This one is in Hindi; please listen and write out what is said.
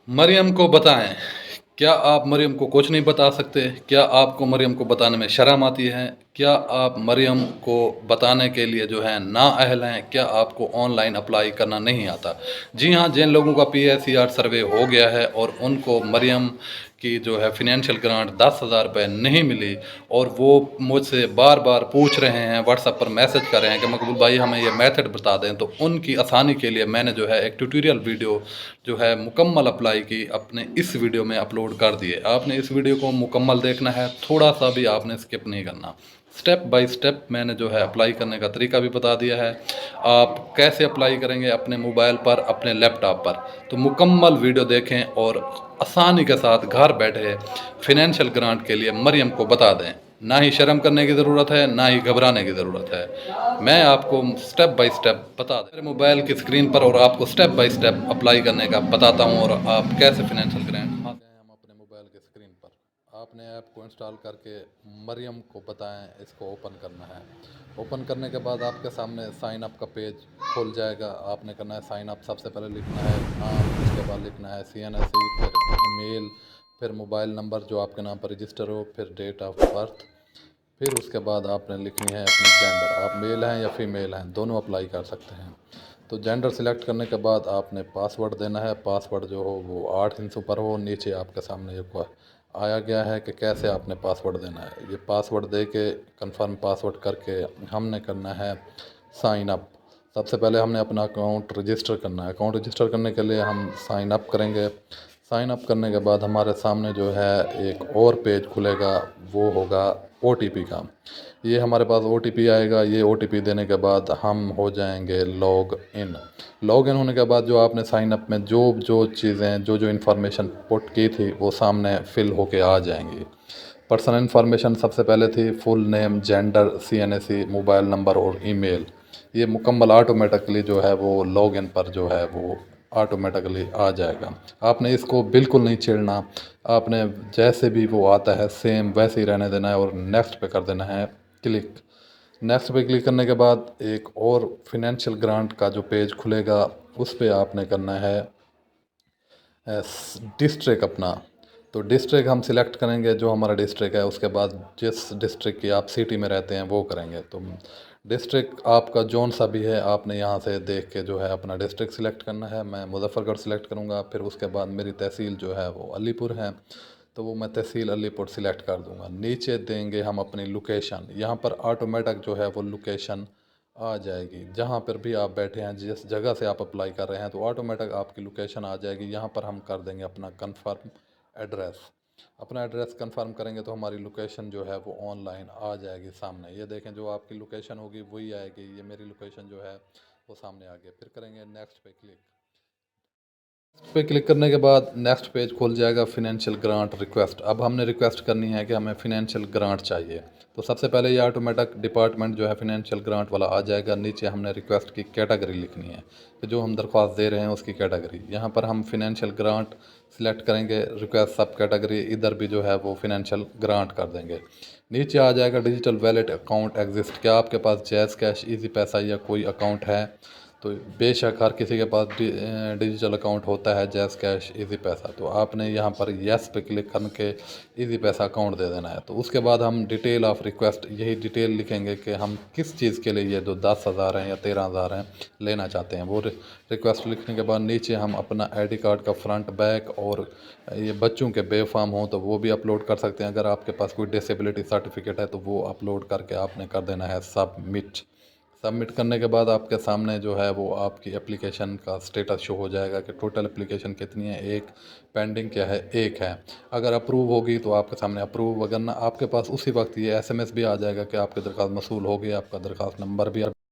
मरियम को बताएं। क्या आप मरियम को कुछ नहीं बता सकते? क्या आपको मरियम को बताने में शर्म आती है? क्या आप मरियम को बताने के लिए जो है नाअहल हैं? क्या आपको ऑनलाइन अप्लाई करना नहीं आता? जी हाँ, जिन लोगों का PSER सर्वे हो गया है और उनको मरियम की जो है फिनेंशियल ग्रांट 10,000 रुपये नहीं मिली, और वो मुझसे बार बार पूछ रहे हैं, व्हाट्सएप पर मैसेज कर रहे हैं कि मकबूल भाई हमें ये मेथड बता दें, तो उनकी आसानी के लिए मैंने जो है एक ट्यूटोरियल वीडियो जो है मुकम्मल अप्लाई की अपने इस वीडियो में अपलोड कर दिए। आपने इस वीडियो को मुकम्मल देखना है, थोड़ा सा भी आपने स्किप नहीं करना। स्टेप बाय स्टेप मैंने जो है अप्लाई करने का तरीका भी बता दिया है, आप कैसे अप्लाई करेंगे अपने मोबाइल पर, अपने लैपटॉप पर। तो मुकम्मल वीडियो देखें और आसानी के साथ घर बैठे फिनेंशियल ग्रांट के लिए मरियम को बता दें। ना ही शर्म करने की ज़रूरत है, ना ही घबराने की ज़रूरत है। मैं आपको स्टेप बाय स्टेप बता दें, मेरे मोबाइल की स्क्रीन पर, और आपको स्टेप बाय स्टेप अप्लाई करने का बताता हूँ और आप कैसे फिनेंशियल ग्रांट हासिल करें। हम अपने मोबाइल की स्क्रीन पर आपने ऐप को इंस्टॉल करके मरियम को बताएं, इसको ओपन करना है। ओपन करने के बाद आपके सामने साइन अप का पेज खुल जाएगा। आपने करना है साइन अप। सबसे पहले लिखना है नाम, उसके बाद लिखना है CNSE, फिर ईमेल, फिर मोबाइल नंबर जो आपके नाम पर रजिस्टर हो, फिर डेट ऑफ बर्थ, फिर उसके बाद आपने लिखनी है अपनी जेंडर। आप मेल हैं या फीमेल हैं, दोनों अप्लाई कर सकते हैं। तो जेंडर सिलेक्ट करने के बाद आपने पासवर्ड देना है। पासवर्ड जो हो वो 8 इंच ऊपर हो। नीचे आपके सामने ये आया गया है कि कैसे आपने पासवर्ड देना है। ये पासवर्ड दे के कंफर्म पासवर्ड करके हमने करना है साइन अप। सबसे पहले हमने अपना अकाउंट रजिस्टर करना है। अकाउंट रजिस्टर करने के लिए हम साइन अप करेंगे। साइन अप करने के बाद हमारे सामने जो है एक और पेज खुलेगा, वो होगा OTP का। ये हमारे पास OTP आएगा। ये OTP देने के बाद हम हो जाएंगे लॉग इन। लॉग इन होने के बाद जो आपने साइन अप में जो जो चीज़ें, जो जो इन्फॉर्मेशन पुट की थी वो सामने फिल होके आ जाएंगी। पर्सनल इन्फॉर्मेशन सबसे पहले थी full name, gender, CNSE, mobile number और ईमेल। ये मुकम्मल ऑटोमेटिकली जो है वो लॉग इन पर जो है वो ऑटोमेटिकली आ जाएगा। आपने इसको बिल्कुल नहीं छेड़ना। आपने जैसे भी वो आता है सेम वैसे ही रहने देना है और नेक्स्ट पे कर देना है क्लिक। नेक्स्ट पे क्लिक करने के बाद एक और फिनेंशियल ग्रांट का जो पेज खुलेगा, उस पे आपने करना है डिस्ट्रिक्ट अपना। तो डिस्ट्रिक्ट हम सिलेक्ट करेंगे जो हमारा डिस्ट्रिक्ट है। उसके बाद जिस डिस्ट्रिक्ट की आप सिटी में रहते हैं वो करेंगे। तो डिस्ट्रिक्ट आपका जौन सा भी है आपने यहाँ से देख के जो है अपना डिस्ट्रिक्ट सिलेक्ट करना है। मैं मुजफ्फरगढ़ सिलेक्ट करूँगा। फिर उसके बाद मेरी तहसील जो है वो अलीपुर है, तो वो मैं तहसील अलीपुर सिलेक्ट कर दूँगा। नीचे देंगे हम अपनी लोकेशन। यहाँ पर ऑटोमेटिक जो है वो लोकेशन आ जाएगी। जहाँ पर भी आप बैठे हैं, जिस जगह से आप अप्लाई कर रहे हैं, तो ऑटोमेटिक आपकी लोकेशन आ जाएगी। यहाँ पर हम कर देंगे अपना कंफर्म एड्रेस। अपना एड्रेस कंफर्म करेंगे तो हमारी लोकेशन जो है वो ऑनलाइन आ जाएगी सामने। ये देखें, जो आपकी लोकेशन होगी वही आएगी। ये मेरी लोकेशन जो है वो सामने आ गई। फिर करेंगे नेक्स्ट पे क्लिक। पे क्लिक करने के बाद नेक्स्ट पेज खुल जाएगा फिनेंशियल ग्रांट रिक्वेस्ट। अब हमने रिक्वेस्ट करनी है कि हमें फिनेंशियल ग्रांट चाहिए। तो सबसे पहले ये ऑटोमेटिक डिपार्टमेंट जो है फिनेंशियल ग्रांट वाला आ जाएगा। नीचे हमने रिक्वेस्ट की कैटेगरी लिखनी है कि जो हम दरख्वास्त दे रहे हैं उसकी कैटेगरी। यहाँ पर हम फिनेंशियल ग्रांट सिलेक्ट करेंगे, रिक्वेस्ट सब कैटेगरी, इधर भी जो है वो फिनेंशियल ग्रांट कर देंगे। नीचे आ जाएगा डिजिटल वैलेट अकाउंट एग्जिस्ट। क्या आपके पास जैज़ कैश, इजी पैसा या कोई अकाउंट है? तो बेशक हर किसी के पास डिजिटल अकाउंट होता है, जैज़ कैश, इजी पैसा। तो आपने यहाँ पर येस पे क्लिक करके इजी पैसा अकाउंट दे देना है। तो उसके बाद हम डिटेल ऑफ रिक्वेस्ट, यही डिटेल लिखेंगे कि हम किस चीज़ के लिए ये जो 10,000 हैं या 13,000 हैं लेना चाहते हैं। वो रिक्वेस्ट लिखने के बाद नीचे हम अपना ID कार्ड का फ्रंट बैक, और ये बच्चों के बे फॉर्म हो तो वो भी अपलोड कर सकते हैं। अगर आपके पास कोई डिसेबिलिटी सर्टिफिकेट है तो वो अपलोड करके आपने कर देना है सबमिट। सबमिट करने के बाद आपके सामने जो है वो आपकी एप्लीकेशन का स्टेटस शो हो जाएगा कि टोटल एप्लीकेशन कितनी है, एक पेंडिंग क्या है, एक है। अगर अप्रूव होगी तो आपके सामने अप्रूव, वगरना आपके पास उसी वक्त ये SMS भी आ जाएगा कि आपकी दरख्वास्त मसूल हो गई। आपका दरख्वास्त नंबर भी